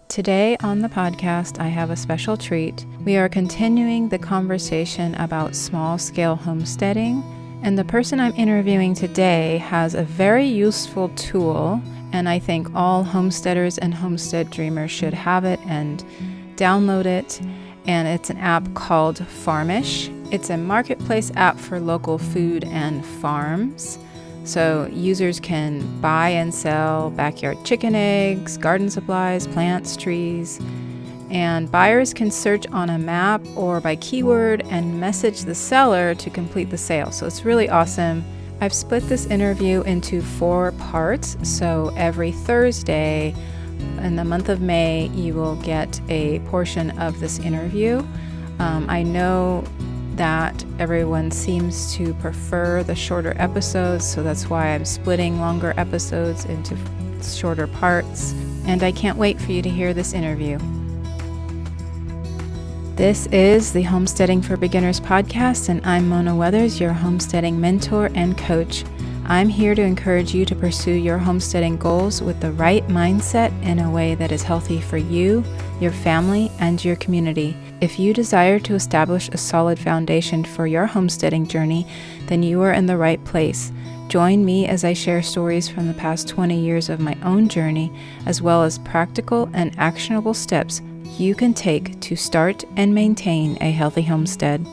Today on the podcast, I have a special treat. We are continuing the conversation about small-scale homesteading, and the person I'm interviewing today has a very useful tool, and I think all homesteaders and homestead dreamers should have it and download it, and it's an app called Farmish. It's a marketplace app for local food and farms. So users can buy and sell backyard chicken eggs, garden supplies, plants, trees, and buyers can search on a map or by keyword and message the seller to complete the sale. So it's really awesome. I've split this interview into 4 parts. So every Thursday in the month of May, you will get a portion of this interview. I know that everyone seems to prefer the shorter episodes, so that's why I'm splitting longer episodes into shorter parts, and I can't wait for you to hear this interview. This is the Homesteading for Beginners podcast, and I'm Mona Weathers, your homesteading mentor and coach. I'm here to encourage you to pursue your homesteading goals with the right mindset in a way that is healthy for you, your family, and your community. If you desire to establish a solid foundation for your homesteading journey, then you are in the right place. Join me as I share stories from the past 20 years of my own journey, as well as practical and actionable steps you can take to start and maintain a healthy homestead.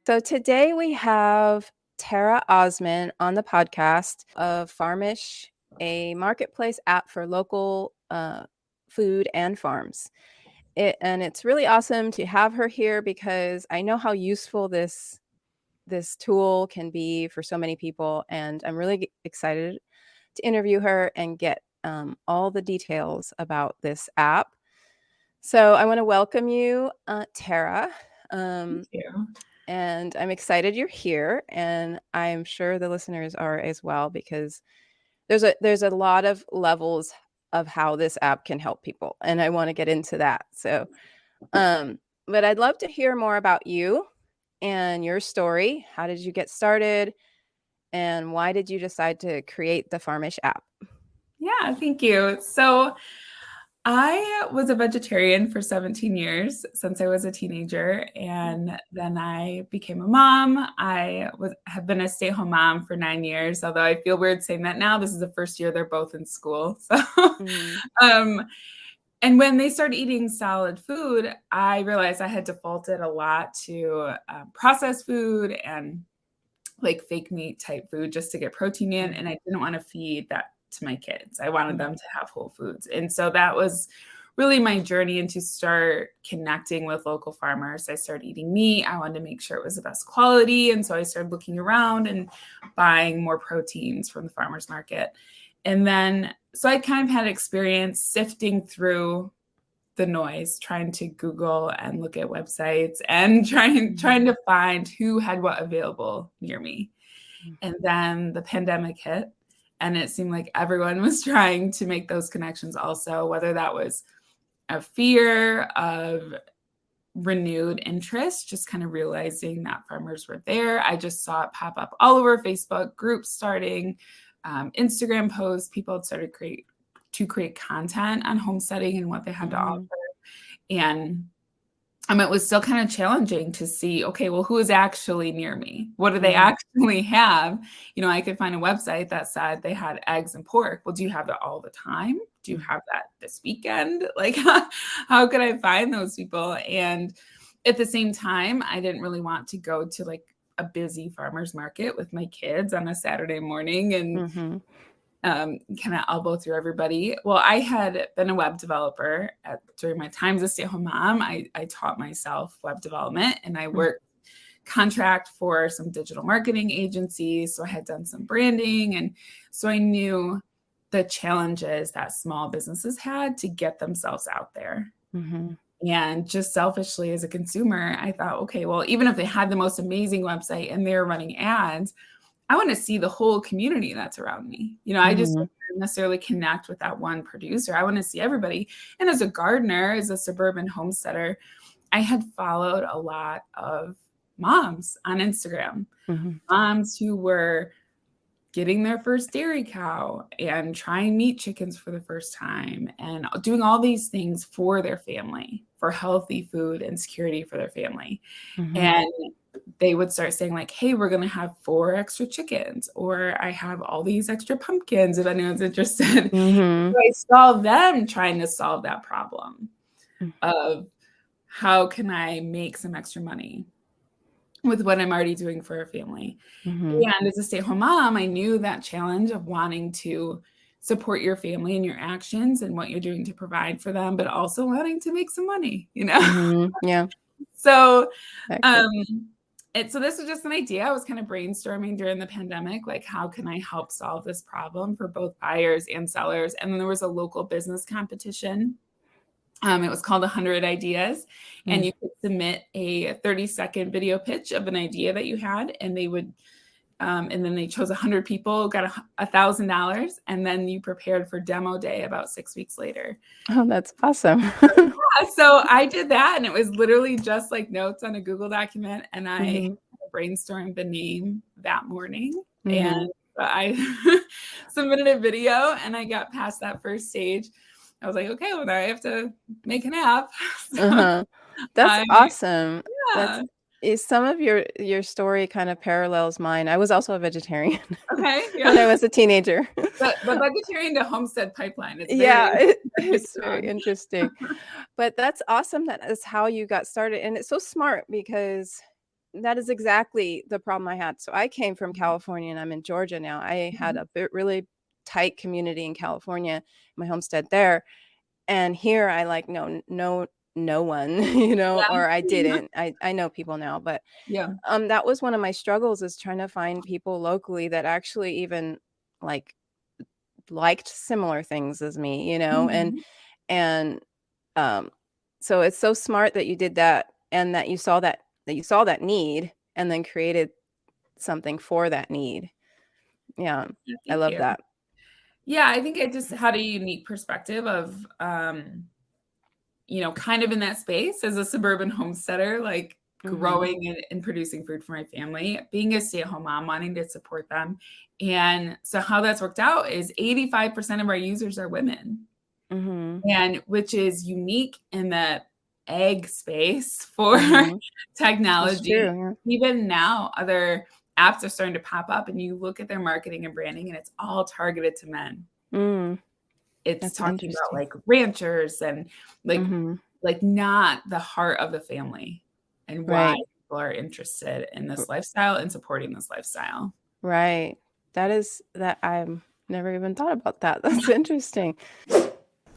So today we have Terra Osman on the podcast of Farmish, a marketplace app for local food and farms. It's really awesome to have her here because I know how useful this tool can be for so many people, and I'm really excited to interview her and get all the details about this app. So I want to welcome you, Terra. Thank you. And I'm excited you're here, and I'm sure the listeners are as well, because there's a lot of levels of how this app can help people, and I want to get into that. So, but I'd love to hear more about you and your story. How did you get started, and why did you decide to create the Farmish app? Yeah, thank you. So I was a vegetarian for 17 years since I was a teenager, and then I became a mom. Have been a stay-at-home mom for 9 years, although I feel weird saying that now. This is the first year they're both in school. So, and when they started eating solid food, I realized I had defaulted a lot to processed food and like fake meat type food just to get protein in, and I didn't want to feed that to my kids. I wanted them to have whole foods. And so that was really my journey into start connecting with local farmers. I started eating meat. I wanted to make sure it was the best quality. And so I started looking around and buying more proteins from the farmers market. And then, so I kind of had experience sifting through the noise, trying to Google and look at websites and trying to find who had what available near me. And then the pandemic hit, and it seemed like everyone was trying to make those connections also, whether that was a fear of renewed interest, just kind of realizing that farmers were there. I just saw it pop up all over Facebook, groups starting, Instagram posts. People had started to create content on homesteading and what they had to offer. And it was still kind of challenging to see, okay, well, who is actually near me? What do they actually have? You know, I could find a website that said they had eggs and pork. Well, do you have that all the time? Do you have that this weekend? Like, how could I find those people? And at the same time, I didn't really want to go to like a busy farmer's market with my kids on a Saturday morning and kind of elbow through everybody. Well, I had been a web developer during my time as a stay-at-home mom. I taught myself web development, and I worked contract for some digital marketing agencies. So I had done some branding. And so I knew the challenges that small businesses had to get themselves out there. And just selfishly as a consumer, I thought, okay, well, even if they had the most amazing website and they were running ads, I want to see the whole community that's around me. You know, I just don't necessarily connect with that one producer. I want to see everybody. And as a gardener, as a suburban homesteader, I had followed a lot of moms on Instagram, moms who were getting their first dairy cow and trying meat chickens for the first time and doing all these things for their family, for healthy food and security for their family. Mm-hmm. And they would start saying like, hey, we're going to have 4 extra chickens, or I have all these extra pumpkins if anyone's interested. Mm-hmm. So I saw them trying to solve that problem of how can I make some extra money with what I'm already doing for a family. Mm-hmm. And as a stay-at-home mom, I knew that challenge of wanting to support your family and your actions and what you're doing to provide for them, but also wanting to make some money, you know? Mm-hmm. Yeah. So, Excellent. so this was just an idea. I was kind of brainstorming during the pandemic, like how can I help solve this problem for both buyers and sellers? And then there was a local business competition. It was called 100 Ideas, and you could submit a 30-second video pitch of an idea that you had, and they would, and then they chose 100 people, got $1,000, and then you prepared for demo day about 6 weeks later. Oh, that's awesome. So I did that, and it was literally just like notes on a Google document, and I brainstormed the name that morning, and I submitted a video, and I got past that first stage. I was like, okay, well, now I have to make an app. So That's awesome. Yeah. Some of your story kind of parallels mine. I was also a vegetarian Okay. Yeah. when I was a teenager. But vegetarian to homestead pipeline. It's It's very interesting. But that's awesome. That is how you got started. And it's so smart because that is exactly the problem I had. So I came from California and I'm in Georgia now. I had a really tight community in California, my homestead there. And here I like no one, or I didn't. I know people now, but that was one of my struggles, is trying to find people locally that actually even liked similar things as me, and so it's so smart that you did that, and that you saw that need and then created something for that need. Yeah. I love that. Yeah, I think I just had a unique perspective of, kind of in that space as a suburban homesteader, like growing and producing food for my family, being a stay-at-home mom, wanting to support them. And so how that's worked out is 85% of our users are women, and which is unique in the egg space for technology. True, yeah. Even now, other apps are starting to pop up, and you look at their marketing and branding, and it's all targeted to men. It's That's talking about like ranchers and like not the heart of the family and why people are interested in this lifestyle and supporting this lifestyle. Right. That I've never even thought about that. That's interesting.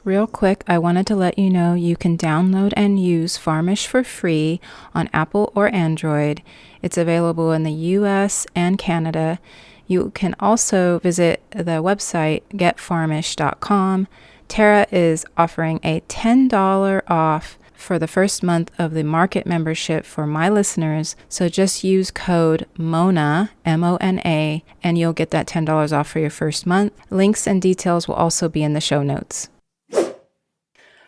Real quick, I wanted to let you know you can download and use Farmish for free on Apple or Android. It's available in the US and Canada. You can also visit the website getfarmish.com. Terra is offering a $10 off for the first month of the market membership for my listeners. So just use code MONA, MONA, and you'll get that $10 off for your first month. Links and details will also be in the show notes.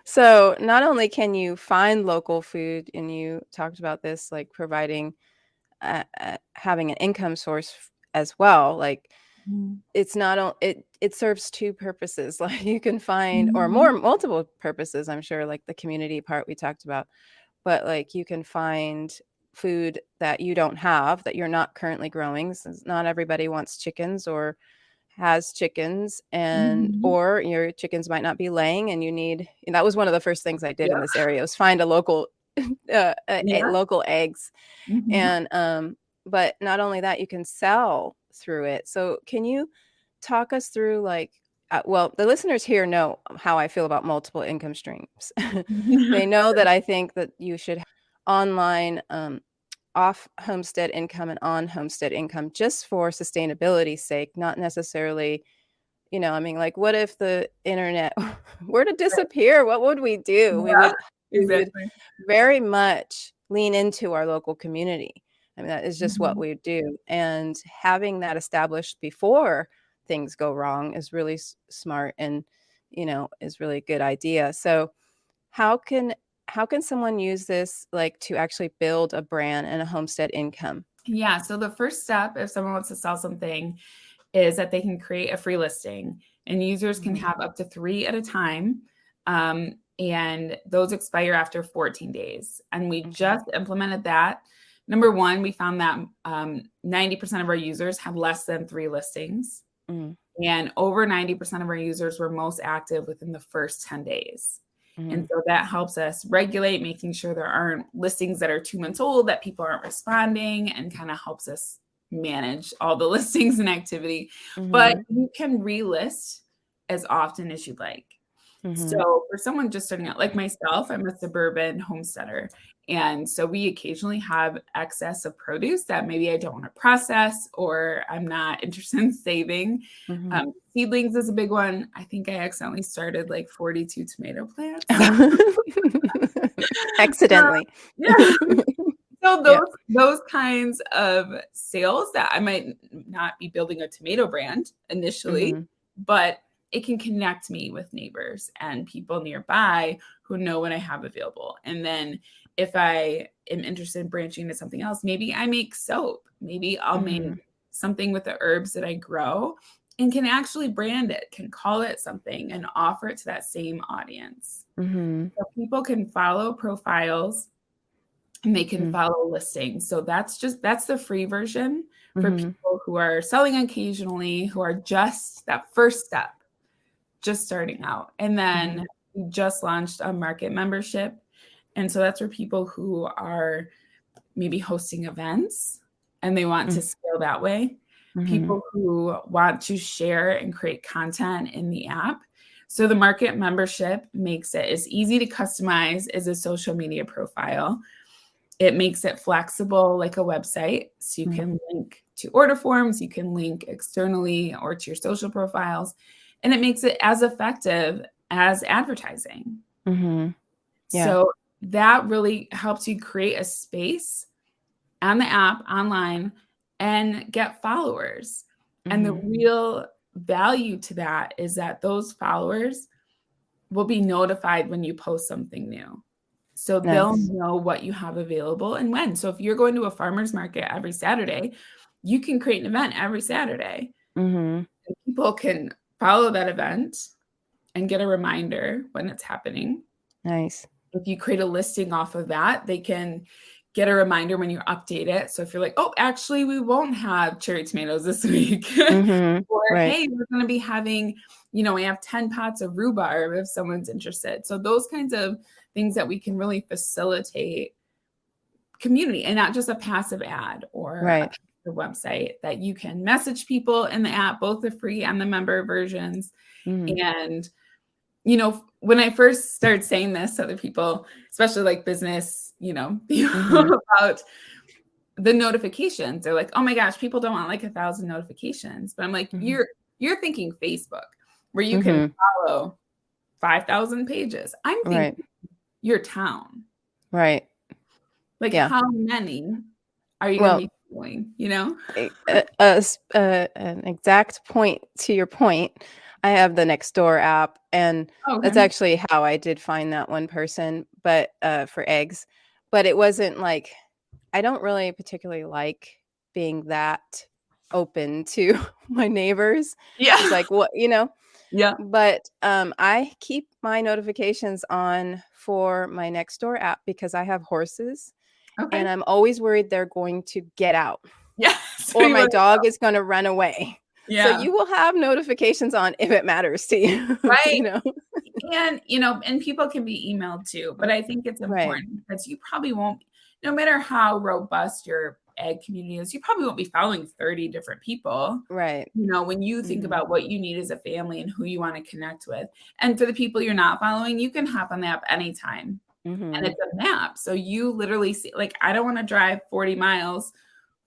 So not only can you find local food, and you talked about this, like providing, having an income source as well, like it's not, it serves two purposes. Like you can find, or multiple purposes, I'm sure, like the community part we talked about, but like you can find food that you don't have, that you're not currently growing. Since not everybody wants chickens or has chickens, and or your chickens might not be laying, and and that was one of the first things I did in this area, was find a local local eggs. And but not only that, you can sell through it. So can you talk us through, like, well, the listeners here know how I feel about multiple income streams. They know that I think that you should have online off homestead income and on homestead income, just for sustainability's sake, not necessarily, I mean, like, what if the internet were to disappear? What would we do? We would very much lean into our local community. I mean, that is just what we do. And having that established before things go wrong is really smart, and, is really a good idea. So how can someone use this, like, to actually build a brand and a homestead income? Yeah. So the first step, if someone wants to sell something, is that they can create a free listing, and users can have up to 3 at a time. And those expire after 14 days. And we just implemented that. Number one, we found that 90% of our users had less than 3 listings. And over 90% of our users were most active within the first 10 days. And so that helps us regulate, making sure there aren't listings that are 2 months old that people aren't responding, and kind of helps us manage all the listings and activity. But you can relist as often as you'd like. So for someone just starting out, like myself, I'm a suburban homesteader. And so we occasionally have excess of produce that maybe I don't want to process, or I'm not interested in saving. Seedlings is a big one. I think I accidentally started like 42 tomato plants. Accidentally. So those kinds of sales that I might not be building a tomato brand initially, but it can connect me with neighbors and people nearby who know what I have available. And then if I am interested in branching into something else, maybe I make soap. Maybe I'll make something with the herbs that I grow and can actually brand it, can call it something and offer it to that same audience. So people can follow profiles and they can follow listings. So that's the free version for people who are selling occasionally, who are just that first step, just starting out. And then we just launched a market membership. And so that's for people who are maybe hosting events and they want to scale that way. People who want to share and create content in the app. So the market membership makes it as easy to customize as a social media profile. It makes it flexible like a website. So you can link to order forms, you can link externally or to your social profiles. And it makes it as effective as advertising. So that really helps you create a space on the app, online, and get followers. And the real value to that is that those followers will be notified when you post something new. So they'll know what you have available and when. So if you're going to a farmer's market every Saturday, you can create an event every Saturday. And people can follow that event and get a reminder when it's happening. Nice. If you create a listing off of that, they can get a reminder when you update it. So if you're like, oh, actually, we won't have cherry tomatoes this week. Or, hey, we're going to be having, we have 10 pots of rhubarb if someone's interested. So those kinds of things that we can really facilitate community and not just a passive ad or the website, that you can message people in the app, both the free and the member versions. And, when I first started saying this to other people, especially like business, people about the notifications, they're like, oh my gosh, people don't want like 1,000 notifications. But I'm like, you're thinking Facebook, where you can follow 5,000 pages. I'm thinking your town. Like how many are you going to be following, An exact point to your point. I have the Nextdoor app, and that's actually how I did find that one person, but for eggs. But it wasn't like, I don't really particularly like being that open to my neighbors. It's like, what, But I keep my notifications on for my Nextdoor app because I have horses, and I'm always worried they're going to get out. Or my dog is going to run away. So you will have notifications on if it matters to you. And, and people can be emailed too, but I think it's important because you probably won't, no matter how robust your egg community is, you probably won't be following 30 different people. When you think about what you need as a family and who you want to connect with. And for the people you're not following, you can hop on the app anytime. And it's a map. So you literally see, like, I don't want to drive 40 miles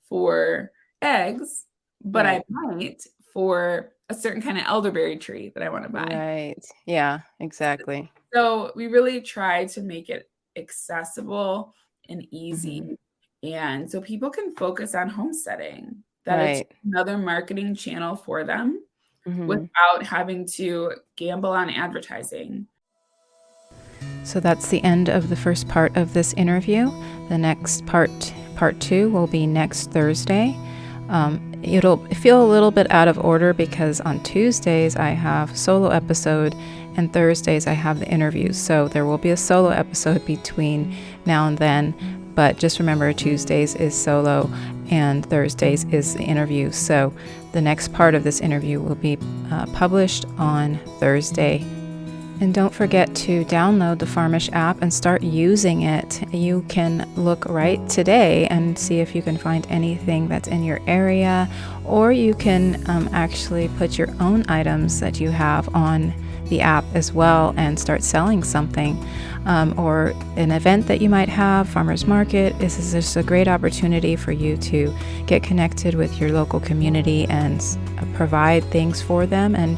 for eggs, but I might for a certain kind of elderberry tree that I want to buy. Yeah, exactly. So we really try to make it accessible and easy. And so people can focus on homesteading, that it's another marketing channel for them without having to gamble on advertising. So that's the end of the first part of this interview. The next part 2, will be next Thursday. it'll feel a little bit out of order because on Tuesdays I have solo episode and Thursdays I have the interviews. So there will be a solo episode between now and then, but just remember Tuesdays is solo and Thursdays is the interview. So the next part of this interview will be published on Thursday. And don't forget to download the Farmish app and start using it. You can look right today and see if you can find anything that's in your area, or you can actually put your own items that you have on the app as well and start selling something, or an event that you might have, farmers market. This is just a great opportunity for you to get connected with your local community and provide things for them and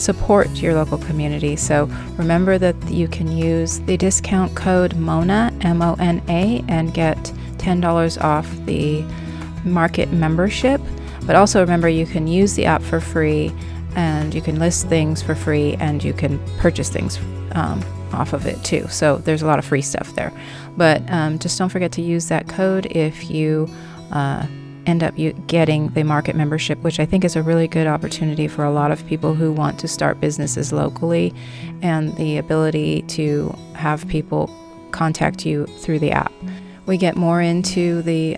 support your local community. So remember that you can use the discount code MONA, M-O-N-A, and get $10 off the market membership. But also remember, you can use the app for free, and you can list things for free, and you can purchase things off of it too. So there's a lot of free stuff there. But just don't forget to use that code if you end up getting the market membership, which I think is a really good opportunity for a lot of people who want to start businesses locally, and the ability to have people contact you through the app. We get more into the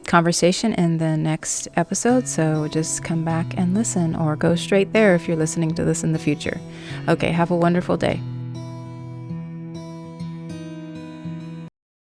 conversation in the next episode, so just come back and listen, or go straight there if you're listening to this in the future. Okay, have a wonderful day.